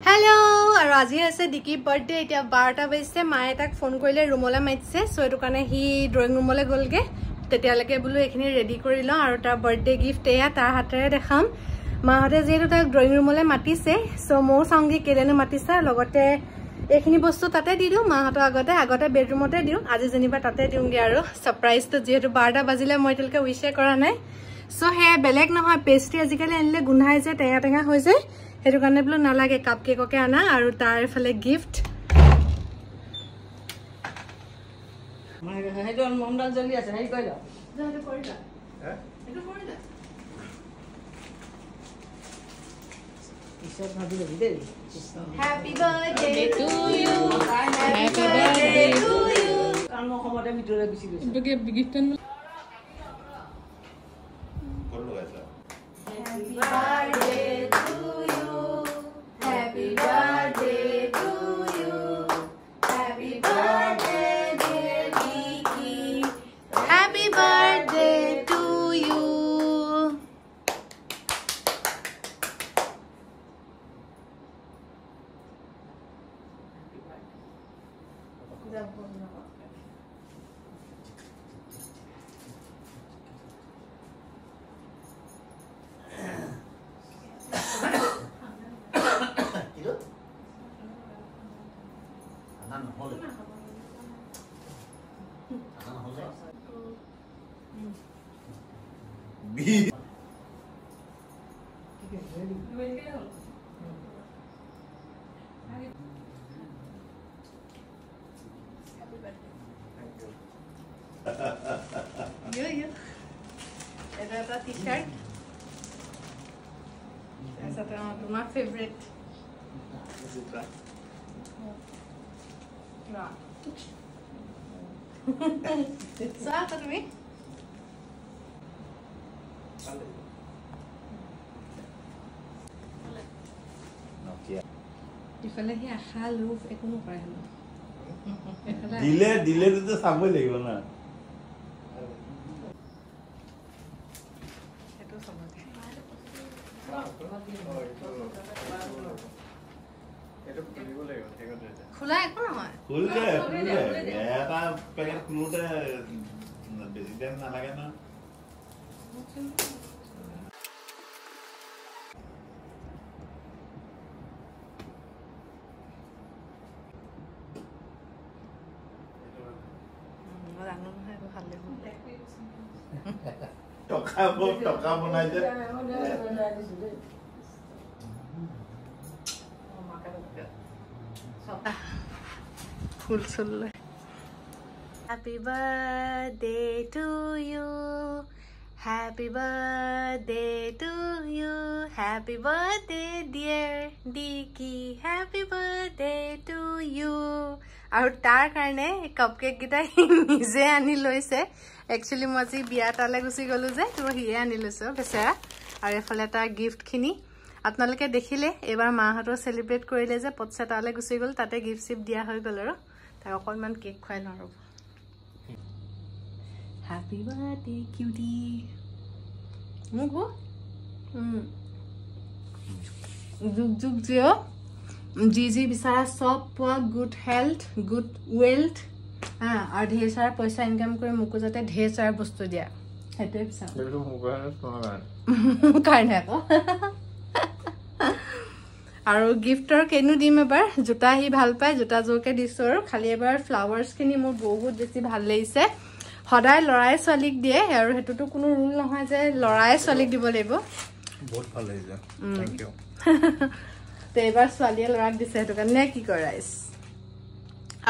Hello, আৰু আজি আছে ডিকি বাৰ্থডে এতিয়া 12টা বাজিছে মায়ে তাক ফোন কৰিলে ৰুমলৈ মাতিছে সো এটো কাৰণে হি ড্ৰয়িং ৰুমলৈ গলগে তেতিয়ালৈকে বুলো এখিনি ৰেডি কৰি লওঁ আৰু তাৰ বাৰ্থডে গিফট এয়া তাৰ হাতেৰে দেখাম মাহতে যেটো তাক ড্ৰয়িং ৰুমলৈ মাতিছে সো মও চাওঁগে কেলেনো মাতিছে লগতে এখিনি বস্তু তাতে দি দিও মাহতৰ আগতে বেডৰুমতে দিও আজি জেনিবা তাতে দিওঁগে আৰু সাৰপ্ৰাইজ তো যেটো 12টা বাজিলে মই তেলকে উইশে কৰা নাই সো হে বেলেগ নহয় পেস্ট্ৰি আজিকালি আনিলে গুন্ধাই যে টেঙা টেঙা হৈ যায় হেতু কাৰণে বলো নালাগে কাপ কেককে আনা আৰু তাৰ ফালে গিফট মই হেটো মমডাল জ্বলি আছে হেই কইলা যাতে কৰিলা এটো কৰিলা ইসব ভাবি লবি দে happy birthday to you happy birthday to you কাম খমতে ভিতরে গুছি গৈছে বগে গিফটন করলো ऐसा happy birthday to you happy birthday to you happy birthday dear Dicky happy birthday to you Yo. It's a t-shirt. Essa é uma favorite. Não. Só para mim? ইফালে হি আশা লোভ একো নকৰে দিলে তো চাবই লাগিব না এটো সমাতে এটো খুলিব লাগিব হেগতে খোলা একো নহয় খুললে এটা পেকেট খুলুতে বেছি টাইম নালাগে না টকা বনাই যে ফুল চুল happy birthday to you happy birthday to you happy birthday dear Dicky happy birthday to you আৰু তাৰ কাৰণে কাপকেক গিটা নিজে আনি লৈছে একচুয়ালি মই আজি বিয়া তালে গুছি গলো যে তো হিয়ে আনি লৈছো বেচেৰা আৰু এফালে তাৰ গিফট খিনি আপোনালোকে দেখিলে এবাৰ মাহতৰ সেলিব্ৰেট কৰিলে যে পটছা তালে গুছি গল তাতে গিফট সিপ দিয়া হৈ গল আৰু তাক অকনমান কেক খুৱাই লওঁ ৰব হ্যাপি বার্থডে কিউটি মুগো যুগ যুগ জিও जी बिचारा सब पुआ गुड हेल्थ गुड वेल्थ हाँ और ढेर सारा पैसा इनकम कर मुको जाते ढेर सारा बस्तु दिया हेतुए बिचारा এটো মোবাইল কাৰণে আকৌ আৰু গিফটৰ কেনু দিম এবাৰ জোতা হি ভাল পায় জোতা জোৰকে দিছো আৰু খালি এবাৰ ফ্লাৱাৰ্স খিনি মোৰ বহুত বেছি ভাল লাগিছে সদায় লৰাই ছোৱালীক দিয়ে আৰু হেতুটো কোনো ৰুল নহয় যে লৰাই ছোৱালীক দিব লাগিব বহুত ভাল লাগিছে থ্যাংক ইউ তো এবাৰ ছোৱালীয়ে লৰাক দিছে হেতু কাৰণে কি কৰাইছ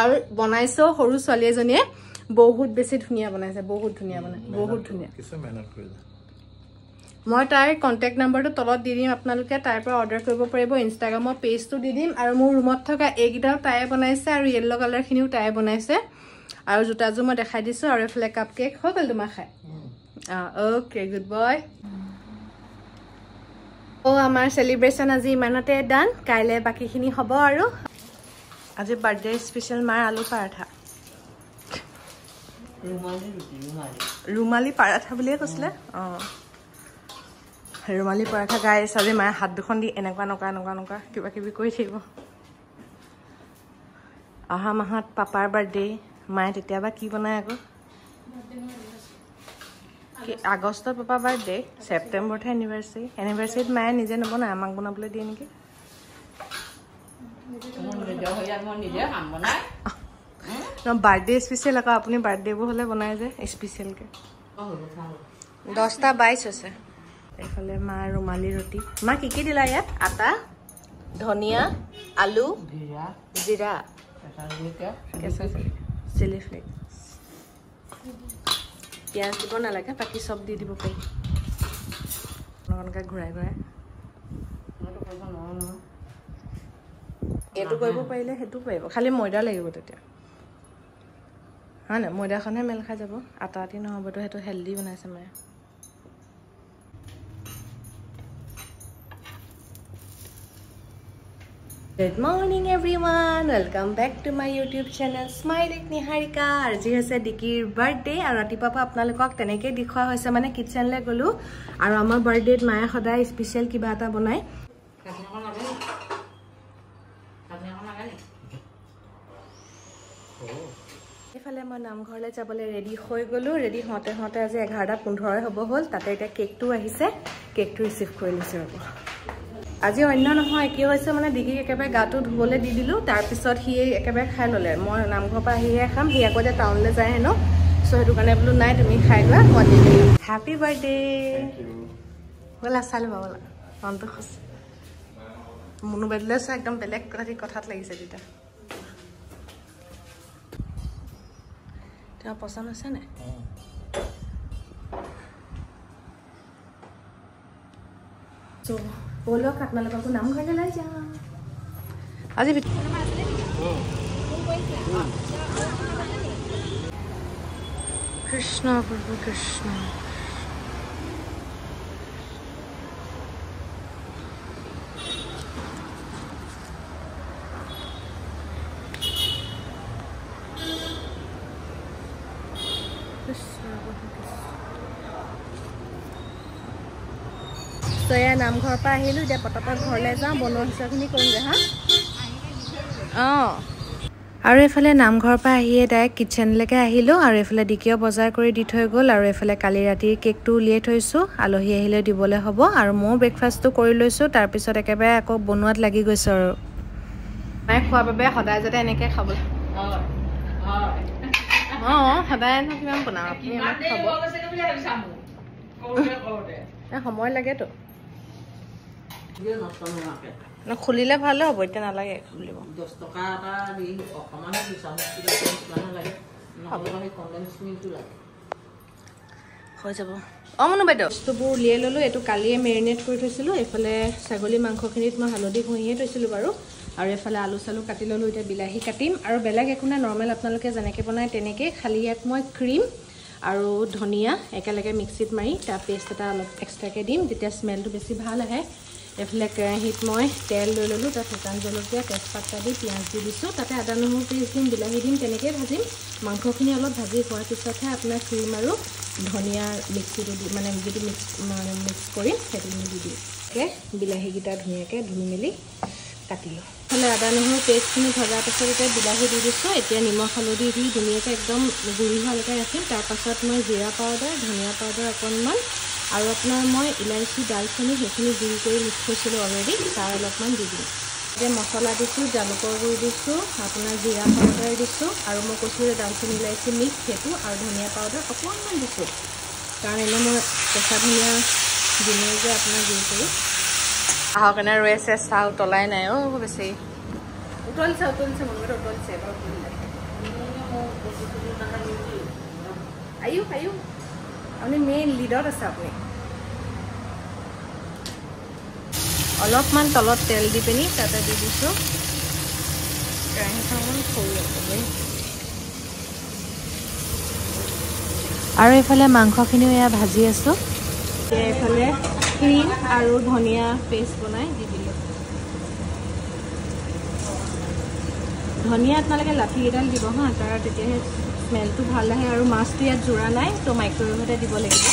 আৰু বনাইছো সৰু ছোৱালী এজনীয়ে বহুত বেছি ধুনিয়া বনাইছে বহুত ধুনিয়া বনাই বহুত ধুনিয়া কিছু মেহনত কৰিলা মই তাইৰ কন্টাক্ট নাম্বাৰটো তলত দি দিম আপোনালোকে তাইৰ পৰা অৰ্ডাৰ কৰিব পাৰিব ইনষ্টাগ্ৰামৰ পেজটো দি দিম আৰু মোৰ ৰুমত থকা এইগিটাও তাইয়ে বনাইছে আৰু ইয়েলো কালাৰ খিনিও তাইয়ে বনাইছে আৰু জোতাজো মই দেখাই দিছো আৰু এফালে কাপ কেক হৈ গল তোমা খাই ওকে গুড বয় ও আমাৰ সেলিব্ৰেশন আজি ইমানতে ডান কাইলে বাকিখিনি হ'ব আৰু আজি বাৰ্থডে স্পেশাল মাৰ আলু পৰাঠা ৰুমালি পাৰাঠা বুলিয়ে কৈছিলে ৰুমালী পৰঠা গাইছ আজি মায়ে হাত দুখন দি এনেকুৱা কিবা কিবি কৰি থাকিব অহা মাহত পাপাৰ বাৰ্থডে মায়ে তেতিয়াবা কি বনায় আকৌ আগষ্টত পাপাৰ বাৰ্থডে ছেপ্টেম্বৰতহে এনিভাৰ্চাৰীত মায়ে নিজে নবনায় আমাক বনাবলৈ দিয়ে নেকি বাৰ্থডে স্পেচিয়েল আকৌ আপুনি বাৰ্থডেবোৰ হ'লে বনাই যে স্পেচিয়েলকৈ 10:22 হৈছে এইফালে মা ৰুমালী ৰুটি মা কি কি দিলা ইয়াত আটা ধনিয়া আলু জিৰা চিলি ফ্লেক্স পিঁয়াজ দিব নালাগে বাকী চব দি দিব পাৰি অকণকৈ ঘূৰাই এইটো কৰিব পাৰিলে সেইটো পাৰিব খালি ময়দা লাগিব তেতিয়া হয় নাই ময়দাখনহে মেল খাই যাব আটা আটি নহ'বতো সেইটো হেল্ডি বনাইছে মায়ে Good morning everyone, welcome back to my YouTube channel Smile with Niharika. আজি হৈছে ডিকিৰ বাৰ্থডে আৰু ৰাতিপুৱা আপোনালোকক তেনেকৈ দেখুৱা হৈছে মানে কিচেনলৈ গ'লো আৰু আমাৰ বাৰ্থডেত মায়ে সদায় স্পেচিয়েল কিবা এটা বনায় এইফালে মই নামঘৰলৈ যাবলৈ ৰেডি হৈ গ'লো ৰেডি হওঁতে আজি 11:15 হ'ব হ'ল তাতে এতিয়া কেকটো আহিছে কেকটো ৰিচিভ কৰি লৈছোঁ ৰ'ব আজি অন্য নহয় কি হৈছে মানে ডিগিক একেবাৰে গাটো ধুবলৈ দি দিলোঁ তাৰপিছত সি একেবাৰে খাই ল'লে মই নামঘৰৰ পৰা আহিহে খাম সি আকৌ যে টাউনলৈ যায় হেনো চ' সেইটো কাৰণে বোলো নাই তুমি খাই লোৱা মই দি দিলোঁ হেপী বাৰ্থডে ব'লা চালো ব'লা মনটো খুচ মুনু বাইদেউলৈ চোৱা একদম বেলেগ কথাত লাগিছে তেতিয়া তোমাৰ পচন্দ হৈছে নে बोलो खातना लोगों को नाम घरले लाई जा আজি कृष्ण प्रभु कृष्ण তো এয়া নামঘৰৰ পৰা আহিলোঁ এতিয়া পটাপট ঘৰলৈ যাওঁ বনোৱা হিচাপখিনি কৰিমগৈ হা অঁ আৰু এইফালে নামঘৰৰ পৰা আহিয়ে ডাইৰেক্ট কিচেনলৈকে আহিলোঁ আৰু এইফালে ডিকিও বজাৰ কৰি দি থৈ গ'ল আৰু এইফালে কালি ৰাতিৰ কেকটো উলিয়াই থৈছোঁ আলহী আহিলে দিবলৈ হ'ব আৰু ময়ো ব্ৰেকফাষ্টটো কৰি লৈছোঁ তাৰপিছত একেবাৰে আকৌ বনোৱাত লাগি গৈছোঁ আৰু মায়ে খোৱাৰ বাবে সদায় যাতে এনেকৈ খাবলৈ অঁ সদায় কিমান বনাওঁ আপুনি আমাক খাব সময় লাগেতো খুলিলে ভালে হ'ব এতিয়া নালাগে খুলিব 10 টকা এটা দি অকমান লাগে হৈ যাব অঁ মনু বাইদেউ বস্তুবোৰ উলিয়াই ল'লোঁ এইটো কালিয়ে মেৰিনেট কৰি থৈছিলোঁ এইফালে ছাগলী মাংসখিনিত মই হালধি ঘঁহিয়ে থৈছিলোঁ বাৰু আৰু এইফালে আলু চালু কাটি ল'লোঁ এতিয়া বিলাহী কাটিম আৰু বেলেগ একো নাই নৰ্মেল আপোনালোকে যেনেকৈ বনায় তেনেকৈ খালি ইয়াত মই ক্ৰীম আৰু ধনিয়া একেলগে মিক্সিত মাৰি তাৰ পেষ্ট এটা অলপ এক্সট্ৰাকৈ দিম তেতিয়া স্মেলটো বেছি ভাল আহে এইফালে কেৰাহীত মই তেল লৈ ল'লোঁ তাত শুকান জলকীয়া তেজপাত দি পিঁয়াজ দি দিছোঁ তাতে আদা নহৰু পেষ্ট দিম বিলাহী দিম তেনেকৈ ভাজিম মাংসখিনি অলপ ভাজি হোৱাৰ পিছতহে আপোনাৰ ক্ৰীম আৰু ধনিয়া মিক্সিটো দি মানে যিটো মিক্স কৰিম সেইটো দি দিম বিলাহীকেইটা ধুনীয়াকৈ ধুই মেলি কাটিলোঁ এইফালে আদা নহৰু পেষ্টখিনি ভজাৰ পাছত এতিয়া বিলাহী দি দিছোঁ এতিয়া নিমখ হালধি দি ধুনীয়াকৈ একদম গুড়ি হোৱালৈকে ৰাখিম তাৰপাছত মই জিৰা পাউডাৰ ধনিয়া পাউডাৰ অকণমান আৰু আপোনাৰ মই ইলাইচি ডালচেনি সেইখিনি গুড়ি কৰি মিক্স কৰিছিলোঁ অলৰেডি তাৰ অলপমান দি দিম এতিয়া মছলা দিছোঁ জালুকৰ গুড়ি দিছোঁ আপোনাৰ জিৰা পাউডাৰ দিছোঁ আৰু মই কৈছোঁ যে ডালচেনি ইলাইচি মিক্স সেইটো আৰু ধনিয়া পাউডাৰ অকণমান দিছোঁ কাৰণ এনেই মই কেঁচা ধনিয়া দিমেই যে আপোনাৰ গুড়ি কৰি আহক কাৰণে ৰৈ আছে চাহ উতলাই নাই অ' বেছি উতলিছে মনটো উতলিছে এবাৰ উতলিলে আয়ো আপুনি মেইন লিডত আছে আপুনি অলপমান তলত তেল দি পিনি তাতে দি দিছোঁ কেৰাহীখন সৰু আৰু এইফালে মাংসখিনিও এয়া ভাজি আছোঁ এইফালে ক্ৰীম আৰু ধনিয়া পেষ্ট বনাই দি দিলোঁ ধনিয়া আপোনালোকে লাঠিকেইডাল দিব হা তাৰ তেতিয়াহে স্মেলটো ভাল আহে আৰু মাছটো ইয়াত জোৰা নাই তো মাইক্ৰৱেভতে দিব লাগিব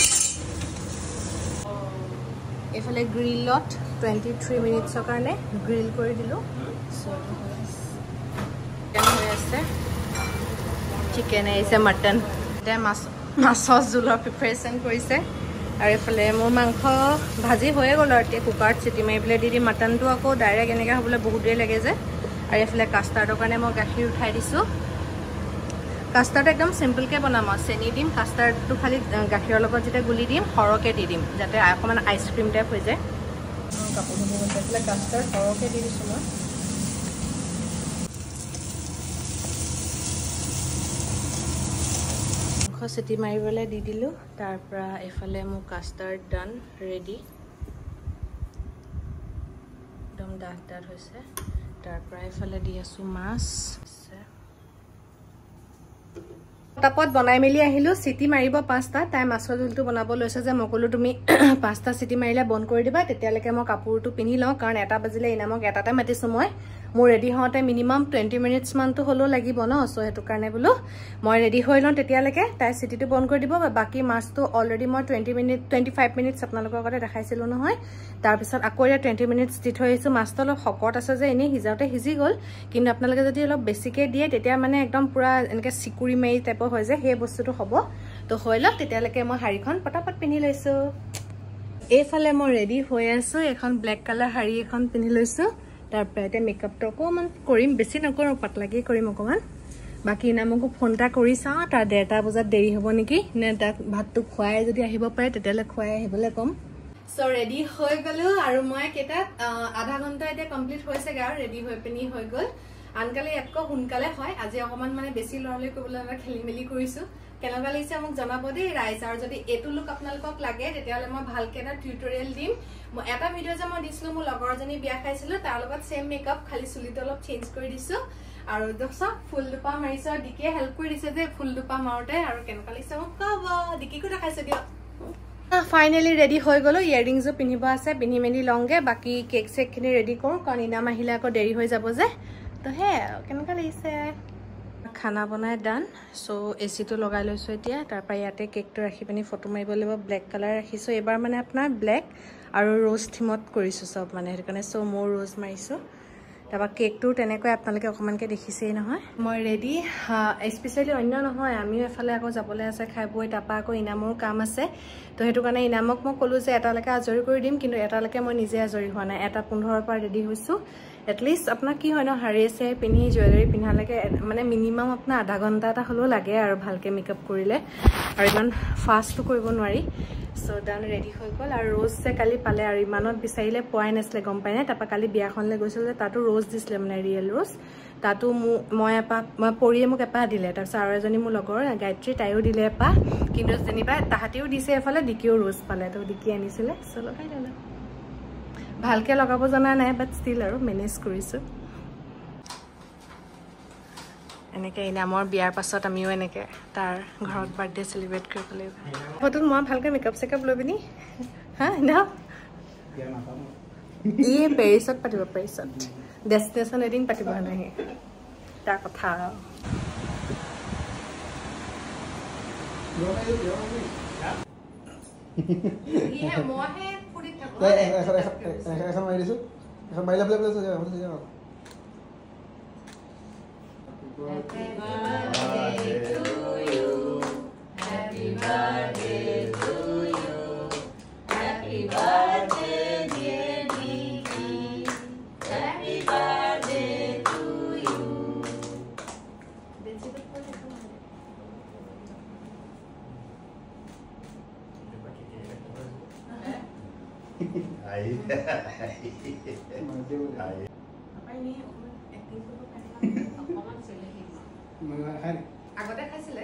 এইফালে গ্ৰিলত 23 মিনিটছৰ কাৰণে গ্ৰিল কৰি দিলোঁ হৈ আছে চিকেন আহিছে মটন এতিয়া মাছৰ জোলৰ প্ৰিপাৰেশ্যন কৰিছে আৰু এইফালে মোৰ মাংস ভাজি হৈয়ে গ'ল আৰু এতিয়া কুকাৰত চিটি মাৰি পেলাই দি মটনটো আকৌ ডাইৰেক্ট এনেকৈ হ'বলৈ বহুত দেৰি লাগে যে আৰু এইফালে কাষ্টাৰ্ডৰ কাৰণে মই গাখীৰ উঠাই দিছোঁ কাষ্টাৰ্ড একদম চিম্পলকৈ বনাম আৰু চেনি দিম কাষ্টাৰ্ডটো খালি গাখীৰৰ লগত যেতিয়া গুলি দিম সৰহকৈ দি দিম যাতে অকণমান আইচক্ৰীম টাইপ হৈ যায় কাপোৰ ধুব গৈছে এইফালে কাষ্টাৰ্ড সৰহকৈ দি দিছোঁ মই মাংস চিটি মাৰিবলৈ দি দিলোঁ তাৰপৰা এইফালে মোৰ কাষ্টাৰ্ড ডান ৰেডি একদম ডাঠ ডাঠ হৈছে তাৰপৰা এইফালে দি আছোঁ মাছ পটাপট বনাই মেলি আহিলোঁ চিটি মাৰিব 5টা তাই মাছৰ জোলটো বনাব লৈছে যে মই ক'লোঁ তুমি 5টা চিটি মাৰিলে বন্ধ কৰি দিবা তেতিয়ালৈকে মই কাপোৰটো পিন্ধি লওঁ কাৰণ 1টা বাজিলে ইনামক 1টাতে মাতিছোঁ মই মোৰ ৰেডি হওঁতে মিনিমাম 20 মিনিটছ মানটো হ'লেও লাগিব ন চ' সেইটো কাৰণে বোলো মই ৰেডি হৈ লওঁ তেতিয়ালৈকে তাই চিটিটো বন্ধ কৰি দিব বাকী মাছটো অলৰেডি মই 25 মিনিটছ আপোনালোকৰ আগতে দেখাইছিলোঁ নহয় তাৰপিছত আকৌ এতিয়া 20 মিনিটছ দি থৈ আহিছোঁ মাছটো অলপ শকত আছে যে এনেই সিজাওঁতে সিজি গ'ল কিন্তু আপোনালোকে যদি অলপ বেছিকৈ দিয়ে তেতিয়া মানে একদম পূৰা এনেকৈ চিকুৰি মাৰি টাইপৰ হৈ যায় সেই বস্তুটো হ'ব তো হৈ লওক তেতিয়ালৈকে মই শাড়ীখন পটাপট পিন্ধি লৈছোঁ এইফালে মই ৰেডি হৈ আছোঁ এখন ব্লেক কালাৰ শাড়ী এখন পিন্ধি লৈছোঁ তাৰপৰা এতিয়া মেকআপটো অকণমান কৰিম বেছি নকৰোঁ পাতলাকৈ কৰিম অকণমান বাকী ইনামকো ফোন এটা কৰি চাওঁ তাৰ 1:30 বজাত দেৰি হ'ব নেকি নে তাক ভাতটো খুৱাই যদি আহিব পাৰে তেতিয়াহ'লে খুৱাই আহিবলৈ ক'ম চ' ৰেডি হৈ গ'লোঁ আৰু মই কেইটাত আধা ঘণ্টা এতিয়া কমপ্লিট হৈছেগৈ আৰু ৰেডি হৈ পিনি হৈ গ'ল আনকালে ইয়াতকৈ সোনকালে হয় আজি অকণমান মানে বেছি লৰালি কৰিবলৈ খেলি মেলি কৰিছোঁ কেনেকুৱা লাগিছে মোক জনাব দেই ৰাইজ আৰু যদি এইটো লুক আপোনালোকক লাগে তেতিয়াহ'লে মই ভালকৈ এটা টিউটৰিয়েল দিম মই এটা ভিডিঅ' যে মই দিছিলোঁ মোৰ লগৰজনী বিয়া খাইছিলোঁ তাৰ লগত ছেম মেকআপ খালি চুলিটো অলপ চেঞ্জ কৰি দিছোঁ আৰু চাওক ফুল দুপা মাৰিছোঁ আৰু ডিকিয়ে হেল্প কৰি দিছে যে ফুল দুপা মাৰোঁতে আৰু কেনেকুৱা লাগিছে মোক ক'ব ডিকিকো দেখাইছোঁ দিয়ক ফাইনেলি ৰেডি হৈ গ'লোঁ ইয়েৰিংছো পিন্ধিব আছে পিন্ধি মেলি লওঁগৈ বাকী কেক চেকখিনি ৰেডি কৰোঁ কাৰণ ইনাম আহিলে আকৌ দেৰি হৈ যাব যে তো হে কেনেকুৱা লাগিছে খানা বনাই ডান চ' এচিটো লগাই লৈছোঁ এতিয়া তাৰপৰা ইয়াতে কেকটো ৰাখি পিনি ফটো মাৰিব লাগিব ব্লেক কালাৰ ৰাখিছোঁ এইবাৰ মানে আপোনাৰ ব্লেক আৰু ৰ'জ থিমত কৰিছোঁ চব মানে সেইটো কাৰণে চ' মোৰ ৰ'জ মাৰিছোঁ তাৰপৰা কেকটো তেনেকৈ আপোনালোকে অকণমানকৈ দেখিছেই নহয় মই ৰেডি স্পেচিয়েলি অন্য নহয় আমিও এফালে আকৌ যাবলৈ আছে খাই বৈ তাৰপৰা আকৌ ইনামৰ কাম আছে তো সেইটো কাৰণে ইনামক মই ক'লোঁ যে 1টালৈকে আজৰি কৰি দিম কিন্তু 1টালৈকে মই নিজে আজৰি হোৱা নাই 1:15 পৰা ৰেডি হৈছোঁ এটলিষ্ট আপোনাৰ কি হয় ন শাৰী আছে পিন্ধি জুৱেলাৰী পিন্ধালৈকে মানে মিনিমাম আপোনাৰ আধা ঘণ্টা এটা হ'লেও লাগে আৰু ভালকৈ মেকআপ কৰিলে আৰু ইমান ফাষ্টটো কৰিব নোৱাৰি চ' ডান ৰেডি হৈ গ'ল আৰু ৰ'জ যে কালি পালে আৰু ইমানত বিচাৰিলে পোৱাই নাছিলে গম পাই নাই তাৰপৰা কালি বিয়াখনলৈ গৈছিলোঁ যে তাতো ৰ'জ দিছিলে মানে ৰিয়েল ৰ'জ তাতো মই পৰিয়ে মোক এপাহ দিলে তাৰপিছত আৰু এজনী মোৰ লগৰ গায়ত্ৰী তাইও দিলে এপাহ কিন্তু যেনিবা তাহাঁতিও দিছে এফালে ডিকিও ৰ'জ পালে তো ডিকি আনিছিলে চ' লগাই দিলে ভালকৈ লগাব জনা নাই বাট ষ্টিল আৰু মেনেজ কৰিছোঁ এনেকৈ ইনামৰ বিয়াৰ পাছত আমিও এনেকৈ তাৰ ঘৰত বাৰ্থডে চেলিব্ৰেট কৰিব লাগিব ফটোত মই ভালকৈ মেকআপ চেকআপ লৈ পিনি হা ইনাম ই পেৰিছত পাতিব পেৰিছত ডেষ্টিনেশ্যন এদিন পাতিব নাহি তাৰ কথা মইহে এখন মাৰি দিছোঁ এখন মাৰিলে Happy birthday to you. Happy birthday to you. Happy birthday dear Nikki. Happy birthday to you. আগতে খাইছিলে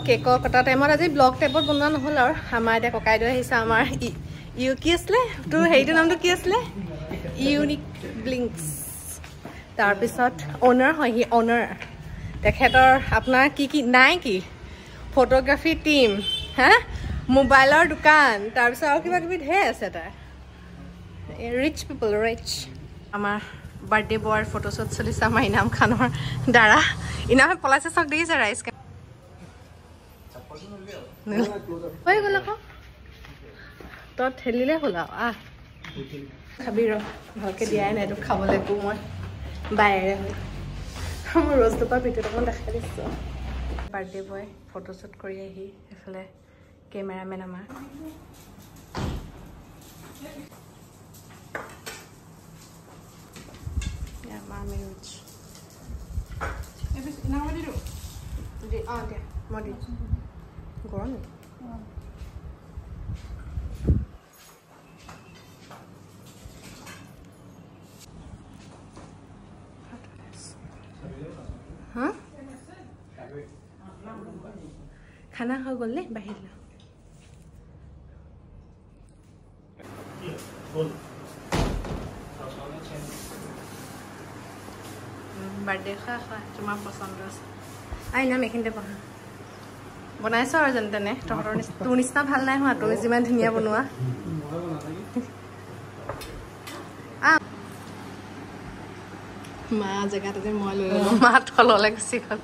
কেকৰ কটা টাইমত আজি ব্লগ টাইপত বনোৱা নহ'ল আৰু আমাৰ এতিয়া ককাইদেউ আহিছে আমাৰ ইউ কি আছিলে তোৰ হেৰিটোৰ নামটো কি আছিলে ইউনিক ব্লিংকছ তাৰপিছত অ'নাৰ হয় সি অ'নাৰ তেখেতৰ আপোনাৰ কি কি নাই কি ফটোগ্ৰাফী টিম হা মোবাইলৰ দোকান তাৰপিছত আৰু কিবা কিবি ঢেৰ আছে তাৰ ৰিচ পিপল ৰিচ আমাৰ বাৰ্থডে বয়ৰ ফটোশ্বুট চলিছে আমাৰ ইনাম খানৰ দ্বাৰা ইনামে পলাইছে চক দেখিছে ৰাইজ হৈ গ'ল আকৌ তই ঠেলিলে হ'ল আৰু আহ খাবি ৰ ভালকৈ দিয়াই নাই তোক খাবলৈ একো মই বায়েৰে হৈ মোৰ ৰ'জটোপা ভিতৰত অকণ দেখাই দিছোঁ বাৰ্থডে বয় ফটোশ্বুট কৰি আহি এইফালে কেমেৰামেন আমাৰ আমি মই দি গৰম নেকি হা খানা হৈ গ'ল নে বাহিৰলৈ বাৰ্থডে খোৱা তোমাৰ পচন্দ আছে নাম এইখিনিতে বহা বনাইছ আৰু যেনে তেনে তহঁতৰ তোৰ নিচিনা ভাল নাই হোৱা তুমি যিমান ধুনীয়া বনোৱা মা জেগাতে মই লৈ ল'লোঁ মা তললৈ গুচি গ'ল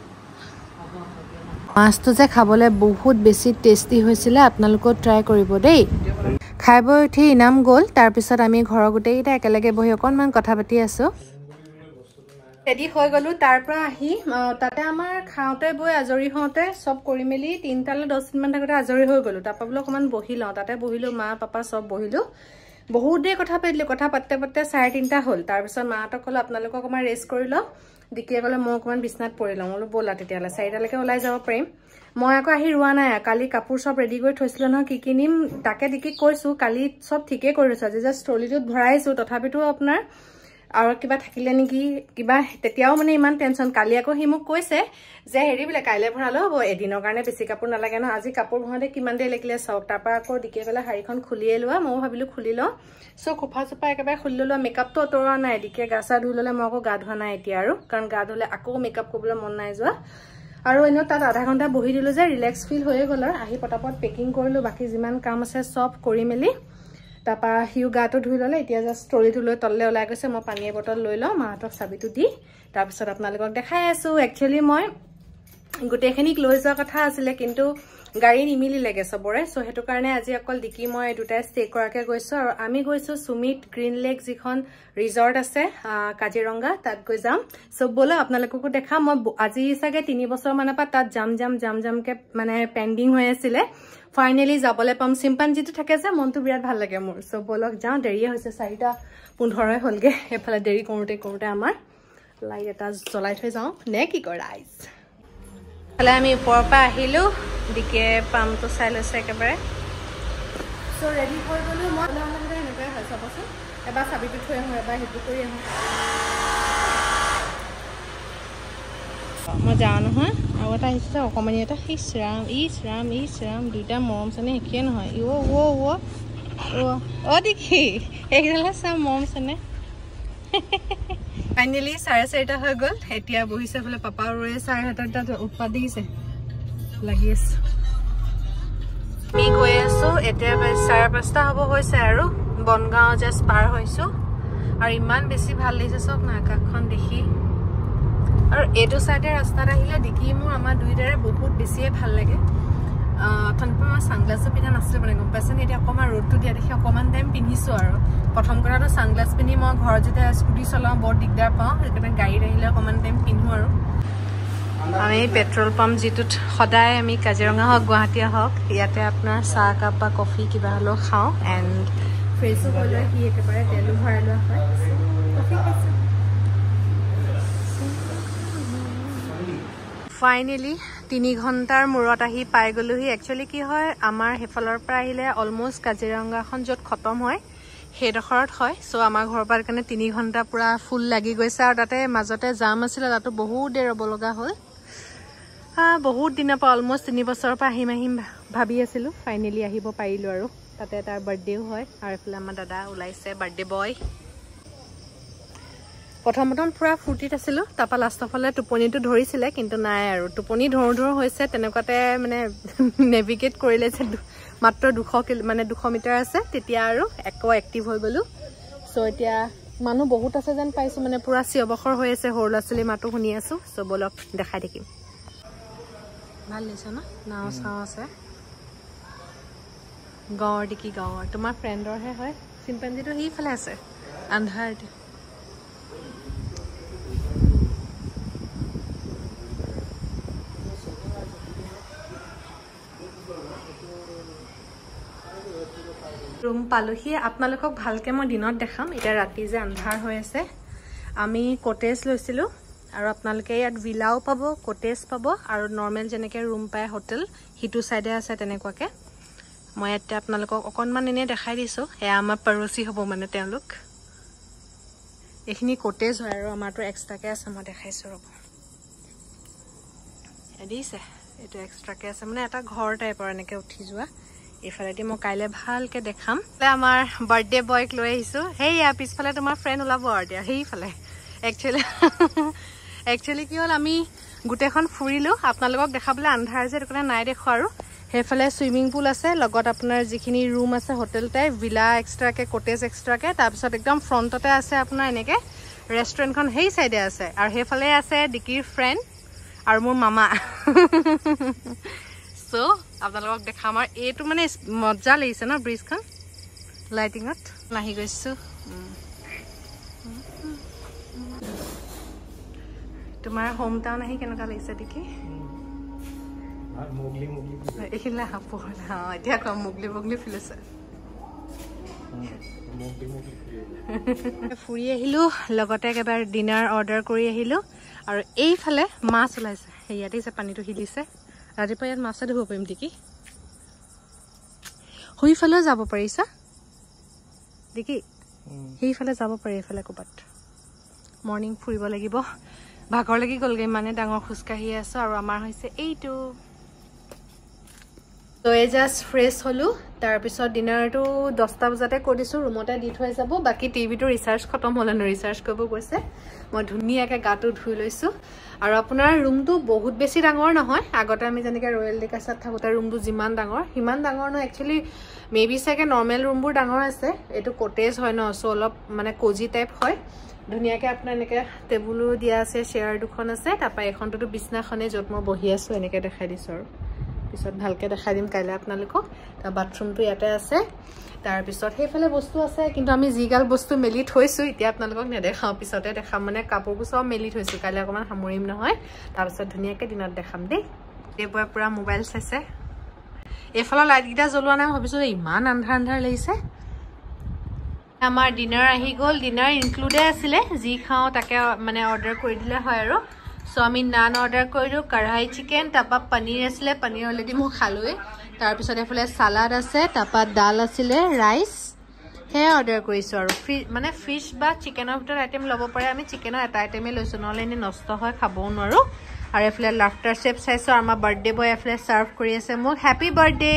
মাছটো যে খাবলৈ বহুত বেছি টেষ্টি হৈছিলে আপোনালোকেও ট্ৰাই কৰিব দেই খাই বৈ উঠি ইনাম গ'ল তাৰপিছত আমি ঘৰৰ গোটেইকেইটা একেলগে বহি অকণমান কথা পাতি আছোঁ ৰেডি হৈ গ'লোঁ তাৰ পৰা আহি তাতে আমাৰ খাওঁতে বৈ আজৰি হওঁতে চব কৰি মেলি 3টালৈ 10 মিনিটমান থাকোঁতে আজৰি হৈ গ'লোঁ তাৰপৰা বোলো অকণমান বহি লওঁ তাতে বহিলোঁ মা পাপা চব বহিলোঁ বহুত দেৰি কথা পাতিলোঁ কথা পাতোঁতে 3:30 হ'ল তাৰপিছত মাহঁতক ক'লোঁ আপোনালোকক অকণমান ৰেষ্ট কৰি লওঁ দিকিয়ে ক'লে মই অকণমান বিচনাত পৰি লওঁ বোলো ব'লা তেতিয়াহ'লে 4টালৈকে ওলাই যাব পাৰিম মই আকৌ আহি ৰোৱা নাই কালি কাপোৰ চব ৰেডি কৰি থৈছিলোঁ নহয় কি নিম তাকে দিকিক কৈছোঁ কালি চব ঠিকেই কৰি থৈছোঁ আজি জাষ্ট ট্ৰলিটোত ভৰাইছোঁ তথাপিতো আপোনাৰ আৰু কিবা থাকিলে নেকি কিবা তেতিয়াও মানে ইমান টেনশ্যন কালি আকৌ সি মোক কৈছে যে হেৰি বোলে কাইলৈ ভৰালে হ'ব এদিনৰ কাৰণে বেছি কাপোৰ নালাগে ন আজি কাপোৰ ভৰাওঁতে কিমান দেৰি লাগিলে চাওক তাৰপৰা আকৌ দিকিয়ে ক'লে শাৰীখন খুলিয়ে লোৱা ময়ো ভাবিলোঁ খুলি লওঁ চ' খোফা চোফা একেবাৰে খুলি লোৱা মেকআপটো আঁতৰোৱা নাই দিকিয়ে গা চা ধুই ল'লে মই আকৌ গা ধোৱা নাই এতিয়া আৰু কাৰণ গা ধুলে আকৌ মেকআপ কৰিবলৈ মন নাই যোৱা আৰু এনেও তাত আধা ঘণ্টা বহি দিলোঁ যে ৰিলেক্স ফিল হৈয়ে গ'ল আৰু আহি পটাপট পেকিং কৰিলোঁ বাকী যিমান কাম আছে চব কৰি মেলি তাৰপৰা সিও গাটো ধুই ল'লে এতিয়া জাষ্ট ট্ৰলিটো লৈ তললৈ ওলাই গৈছে মই পানীৰ বটল লৈ লওঁ মাহঁতক চাবিটো দি তাৰপিছত আপোনালোকক দেখাই আছোঁ একচুৱেলি মই গোটেইখিনিক লৈ যোৱা কথা আছিলে কিন্তু গাড়ী নিমিলিলেগে চবৰে চ' সেইটো কাৰণে আজি অকল দিকি মই দুটাই ষ্টে কৰাকৈ গৈছোঁ আৰু আমি গৈছোঁ সুমিত গ্ৰীণ লেক যিখন ৰিজৰ্ট আছে কাজিৰঙা তাত গৈ যাম চ' ব'লো আপোনালোককো দেখাম মই আজি চাগে 3 বছৰমানৰ পৰা তাত জামকৈ মানে পেণ্ডিং হৈ আছিলে ফাইনেলি যাবলৈ পাম চিম্পাঞ্জিটো থাকে যে মনটো বিৰাট ভাল লাগে মোৰ চ' ব'লক যাওঁ দেৰিয়ে হৈছে 4:15 হ'লগৈ এইফালে দেৰি কৰোঁতে আমাৰ লাইট এটা জ্বলাই থৈ যাওঁ নে কি কয় ৰাইজ ফালে আমি ওপৰৰ পৰা আহিলোঁ দিকে পামটো চাই লৈছে একেবাৰে চ' ৰেডি হৈ গ'লোঁ মই এনেকুৱাই হয় চাবচোন এবাৰ চাবিটো থৈ আহোঁ এবাৰ সেইটো কৰি আহোঁ মই যাওঁ নহয় আৰু এটা আহিছে অকণমানি এটা ইচ ৰাম দুইটা মৰম চেনে একেই নহয় দেখি এইকেইডালে চাম মৰম চেনে ফাইনেলি 4:30 হৈ গ'ল এতিয়া বহিছে বোলে পাপা ৰৈ চাৰে 7টাত তাত উৎপাত দেখিছে লাগি আছে আমি গৈ আছোঁ এতিয়া 5:30 হ'ব হৈছে আৰু বনগাঁও জাষ্ট পাৰ হৈছোঁ আৰু ইমান বেছি ভাল লাগিছে চব না আকাশখন দেখি আৰু এইটো চাইডে ৰাস্তাত আহিলে দেখি মোৰ আমাৰ দুইটাৰে বহুত বেছিয়ে ভাল লাগে অথনিৰ পৰা মই ছানগ্লাছো পিন্ধা নাছিলোঁ মানে গম পাইছেনে এতিয়া অকণমান ৰ'দটো দিয়া দেখি অকণমান টাইম পিন্ধিছোঁ আৰু প্ৰথম কথাটো ছানগ্লাছ পিন্ধি মই ঘৰত যেতিয়া স্কুটি চলাওঁ বৰ দিগদাৰ পাওঁ সেইকাৰণে গাড়ীত আহিলে অকণমান টাইম পিন্ধোঁ আৰু আমি পেট্ৰল পাম্প যিটোত সদায় আমি কাজিৰঙা হওক গুৱাহাটীয়ে হওক ইয়াতে আপোনাৰ চাহ কাপ বা কফি কিবা হ'লেও খাওঁ এণ্ড ফ্ৰেছো হৈ লৈ সি একেবাৰে তেলো ভৰাই লোৱা হয় কফি খাইছোঁ ফাইনেলি 3 ঘণ্টাৰ মূৰত আহি পাই গ'লোহি একচুৱেলি কি হয় আমাৰ সেইফালৰ পৰা আহিলে অলমষ্ট কাজিৰঙাখন য'ত খতম হয় সেইডোখৰত হয় চ' আমাৰ ঘৰৰ পৰা কাৰণে 3 ঘণ্টা পূৰা ফুল লাগি গৈছে আৰু তাতে মাজতে জাম আছিলে তাতো বহুত দেৰি ৰ'ব লগা হ'ল বহুত দিনৰ পৰা অলমষ্ট 3 বছৰৰ পৰা আহিম ভাবি আছিলোঁ ফাইনেলি আহিব পাৰিলোঁ আৰু তাতে তাৰ বাৰ্থডেও হয় আৰু এইফালে আমাৰ দাদা ওলাইছে বাৰ্থডে বয় প্ৰথম পুৰা ফূৰ্তিত আছিলোঁ তাৰপৰা লাষ্টৰ ফালে টোপনিটো ধৰিছিলে কিন্তু নাই আৰু টোপনি ধৰো হৈছে তেনেকুৱাতে মানে নেভিগেট কৰিলে যে মাত্ৰ 200 মিটাৰ আছে তেতিয়া আৰু একো এক্টিভ হৈ গ'লো চ' এতিয়া মানুহ বহুত আছে যেন পাইছোঁ মানে পুৰা চিঞৰ-বাখৰ হৈ আছে সৰু ল'ৰা ছোৱালী মাতো শুনি আছোঁ চ' বলক দেখাই থাকিম ভাল লাগিছে ন নাও চাও আছে গাঁৱৰ দেখি গাঁৱৰ তোমাৰ ফ্ৰেণ্ডৰহে হয় চিম্পাঞ্জিটো সেইফালে আছে আন্ধাৰ ৰুম পালোহি আপোনালোকক ভালকৈ মই দিনত দেখাম এতিয়া ৰাতি যে আন্ধাৰ হৈ আছে আমি কটেজ লৈছিলোঁ আৰু আপোনালোকে ইয়াত ভিলাও পাব কটেজ পাব আৰু নৰ্মেল যেনেকৈ ৰুম পায় হোটেল সিটো চাইডে আছে তেনেকুৱাকৈ মই ইয়াতে আপোনালোকক অকণমান এনেই দেখাই দিছোঁ এয়া আমাৰ পৰচি হ'ব মানে তেওঁলোক এইখিনি কটেজ হয় আৰু আমাৰতো এক্সট্ৰাকৈ আছে মই দেখাইছোঁ ৰ'ব দিছে এইটো এক্সট্ৰাকৈ আছে মানে এটা ঘৰ টাইপৰ এনেকৈ উঠি যোৱা এইফালেদি মই কাইলৈ ভালকৈ দেখাম আমাৰ বাৰ্থডে বয়ক লৈ আহিছোঁ সেইয়া পিছফালে তোমাৰ ফ্ৰেণ্ড ওলাব আৰু এতিয়া সেইফালে একচুৱেলি কি হ'ল আমি গোটেইখন ফুৰিলোঁ আপোনালোকক দেখাবলৈ আন্ধাৰ যে সেইটো কাৰণে নাই দেখোঁ আৰু সেইফালে চুইমিং পুল আছে লগত আপোনাৰ যিখিনি ৰুম আছে হোটেল টাইপ ভিলা এক্সট্ৰাকৈ কটেজ এক্সট্ৰাকৈ তাৰপিছত একদম ফ্ৰণ্টতে আছে আপোনাৰ এনেকৈ ৰেষ্টুৰেণ্টখন সেই চাইডে আছে আৰু সেইফালে আছে ডিকিৰ ফ্ৰেণ্ড আৰু মোৰ মামা চ' আপোনালোকক দেখাম আৰু এইটো মানে মজা লাগিছে ন ব্ৰিজখন লাইটিঙত আহি গৈছোঁ তোমাৰ হোম টাউন আহি কেনেকুৱা লাগিছে দেখি এইখিনিলে এতিয়া কম মুগলি ফিল আছে ফুৰি আহিলোঁ লগতে একেবাৰে ডিনাৰ অৰ্ডাৰ কৰি আহিলোঁ আৰু এইফালে মাছ ওলাইছে ইয়াতে যে পানীটো হিলিছে ৰাতিপুৱা ইয়াত মাছে ধুব পাৰিম দেখি সেইফালেও যাব পাৰিছা দেখি সেইফালে যাব পাৰি এইফালে ক'ৰবাত মৰ্ণিং ফুৰিব লাগিব ভাগৰ লাগি গ'লগৈ ইমানে ডাঙৰ খোজকাঢ়ি আছোঁ আৰু আমাৰ হৈছে এইটো তো এই জাষ্ট ফ্ৰেছ হ'লোঁ তাৰপিছত ডিনাৰটো 10টা বজাতে কৰি দিছোঁ ৰুমতে দি থৈ যাব বাকী টিভিটো ৰিচাৰ্জ খতম হ'লে ৰিচাৰ্জ কৰিব গৈছে মই ধুনীয়াকৈ গাটো ধুই লৈছোঁ আৰু আপোনাৰ ৰুমটো বহুত বেছি ডাঙৰ নহয় আগতে আমি যেনেকৈ ৰয়েল ডেকাচাত থাকোঁতে ৰুমটো যিমান ডাঙৰ সিমান ডাঙৰ নহয় একচুৱেলি মেবি চাগে নৰ্মেল ৰুমবোৰ ডাঙৰ আছে এইটো কটেজ হয় ন চ' অলপ মানে কজি টাইপ হয় ধুনীয়াকৈ আপোনাৰ এনেকৈ টেবুলো দিয়া আছে চেয়াৰ দুখন আছে তাৰপৰা এখনটোতো বিছনাখনে য'ত মই বহি আছোঁ এনেকৈ দেখাই দিছোঁ আৰু পিছত ভালকৈ দেখাই দিম কাইলৈ আপোনালোকক তাৰ বাথৰুমটো ইয়াতে আছে তাৰপিছত সেইফালে বস্তু আছে কিন্তু আমি যিগাল বস্তু মেলি থৈছোঁ এতিয়া আপোনালোকক নেদেখাওঁ পিছতে দেখাম মানে কাপোৰবোৰ চব মেলি থৈছোঁ কাইলৈ অকণমান সামৰিম নহয় তাৰপিছত ধুনীয়াকৈ দিনত দেখাম দেই এইবোৰে পূৰা মোবাইল চাইছে এইফালৰ লাইটকেইটা জ্বলোৱা নাই ভাবিছোঁ ইমান আন্ধাৰ লাগিছে আমাৰ ডিনাৰ আহি গ'ল ডিনাৰ ইনক্লুডে আছিলে যি খাওঁ তাকে মানে অৰ্ডাৰ কৰি দিলে হয় আৰু চ' আমি নান অৰ্ডাৰ কৰিলোঁ কঢ়াই চিকেন তাৰপৰা পনীৰ আছিলে পনীৰ অলৰেডি মই খালোঁৱেই তাৰপিছত এইফালে চালাড আছে তাৰপৰা ডাল আছিলে ৰাইচ সেয়া অৰ্ডাৰ কৰিছোঁ আৰু মানে ফিছ বা চিকেনৰ ভিতৰত আইটেম ল'ব পাৰে আমি চিকেনৰ এটা আইটেমেই লৈছোঁ নহ'লে এনেই নষ্ট হয় খাবও নোৱাৰোঁ আৰু এইফালে লাফটাৰ শ্বেপ চাইছোঁ আৰু আমাৰ বাৰ্থডে বয় এইফালে ছাৰ্ভ কৰি আছে মোক হেপী বাৰ্থডে